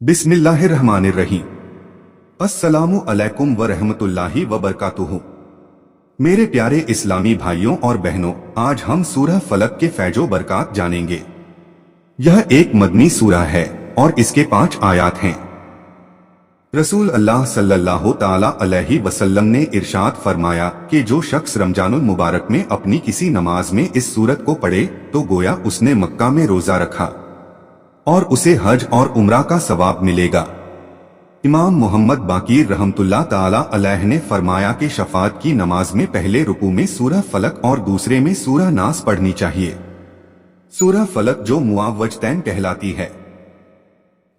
बिस्मिल्लाहिर्रहमानिर्रहीम। अस्सलामु अलैकुम व रहमतुल्लाहि व बरकातुहू। मेरे प्यारे इस्लामी भाइयों और बहनों, आज हम सूरह फलक के फैजो बरकात जानेंगे। यह एक मदनी सूरह है और इसके 5 आयात हैं। रसूल अल्लाह सल्लल्लाहु ताला अलैहि वसल्लम ने इरशाद फरमाया कि जो शख्स रमजानुल मुबारक में अपनी किसी नमाज में इस सूरत को पढ़े तो गोया उसने मक्का में रोजा रखा और उसे हज और उम्रा का सवाब मिलेगा। इमाम मोहम्मद बाकीर रहमतुल्लाह ताला अलैह ने फरमाया कि शफात की नमाज में पहले रुकू में सूरह फलक और दूसरे में सूरह नास पढ़नी चाहिए। सूरह फलक जो मुआव्वजतैन कहलाती है।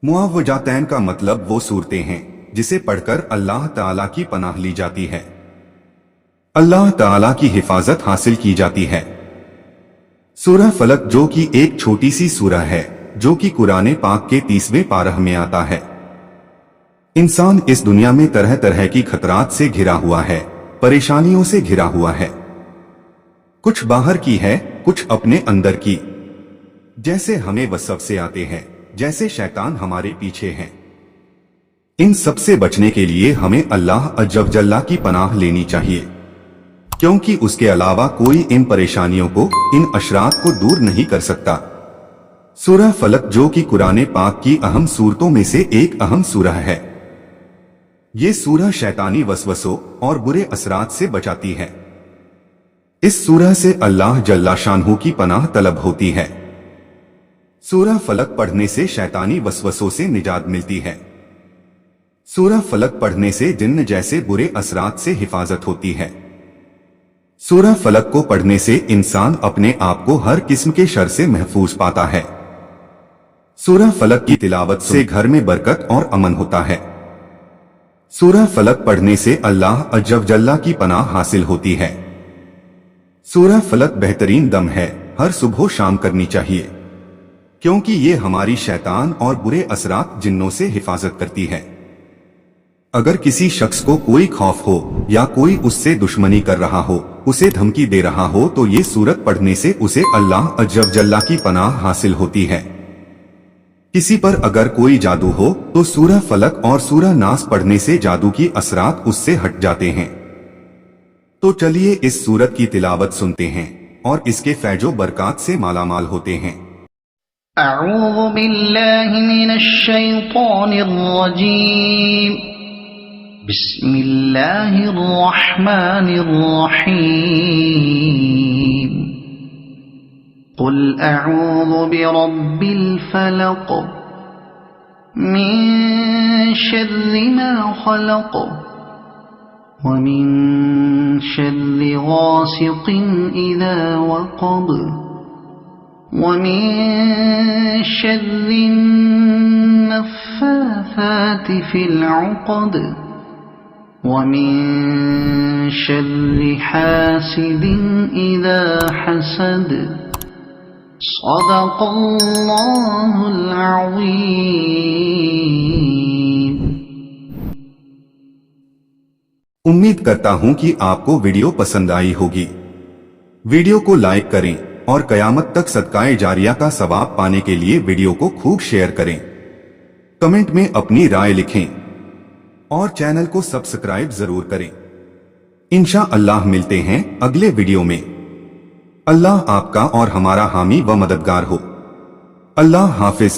मुआव्वजातैन का मतलब वो सूरतें हैं जिसे पढ़कर अल्लाह ताला की पनाह ली जाती है, अल्लाह ताला की हिफाजत हासिल की जाती है। सूरह फलक जो कि एक छोटी सी सूरह है जो कि कुरान पाक के 30वें पारह में आता है। इंसान इस दुनिया में तरह तरह की खतरात से घिरा हुआ है, परेशानियों से घिरा हुआ है। कुछ बाहर की है, कुछ अपने अंदर की। जैसे हमें वसवसे आते हैं, जैसे शैतान हमारे पीछे हैं। इन सब से बचने के लिए हमें अल्लाह अज़्ज़ व जल्ला की पनाह लेनी चाहिए, क्योंकि उसके अलावा कोई इन परेशानियों को, इन अशरात को दूर नहीं कर सकता। सूरह फलक जो कि कुरान पाक की अहम सूरतों में से एक अहम सूरह है। ये सूरह शैतानी वसवसों और बुरे असरात से बचाती है। इस सूरह से अल्लाह जल्ला शानहू की पनाह तलब होती है। सूरह फलक पढ़ने से शैतानी वसवसों से निजात मिलती है। सूरह फलक पढ़ने से जिन्न जैसे बुरे असरात से हिफाजत होती है। सूरह फलक को पढ़ने से इंसान अपने आप को हर किस्म के शर से महफूज पाता है। सूरह फलक की तिलावत से घर में बरकत और अमन होता है। सूरह फलक पढ़ने से अल्लाह अज़्ज़ व जल्ला की पनाह हासिल होती है। सूरह फलक बेहतरीन दम है, हर सुबह शाम करनी चाहिए, क्योंकि ये हमारी शैतान और बुरे असरात जिन्नों से हिफाजत करती है। अगर किसी शख्स को कोई खौफ हो या कोई उससे दुश्मनी कर रहा हो, उसे धमकी दे रहा हो, तो ये सूरत पढ़ने से उसे अल्लाह अज़्ज़ व जल्ला की पनाह हासिल होती है। किसी पर अगर कोई जादू हो तो सूरह फलक और सूरह नास पढ़ने से जादू की असरात उससे हट जाते हैं। तो चलिए इस सूरत की तिलावत सुनते हैं और इसके फैजो बरकात से मालामाल होते हैं। अऊज़ु बिल्लाहि मिनश शैतानिर रजीम। बिस्मिल्लाहिर रहमानिर रहीम। कुल अऊज़ु बिरब्बिल फलक मिन शर्रि मा खलक व मिन शर्रि गासिकिन इज़ा वक़ब व मिन शर्रि नफ़्फ़ाथाति फ़िल उक़द व मिन शर्रि हासिदिन इज़ा हसद। सदक़ल्लाहुल अज़ीम। उम्मीद करता हूं कि आपको वीडियो पसंद आई होगी। वीडियो को लाइक करें और कयामत तक सदकाए जारिया का सवाब पाने के लिए वीडियो को खूब शेयर करें। कमेंट में अपनी राय लिखें और चैनल को सब्सक्राइब जरूर करें। इंशाअल्लाह मिलते हैं अगले वीडियो में। अल्लाह आपका और हमारा हामी व मददगार हो। अल्लाह हाफिज।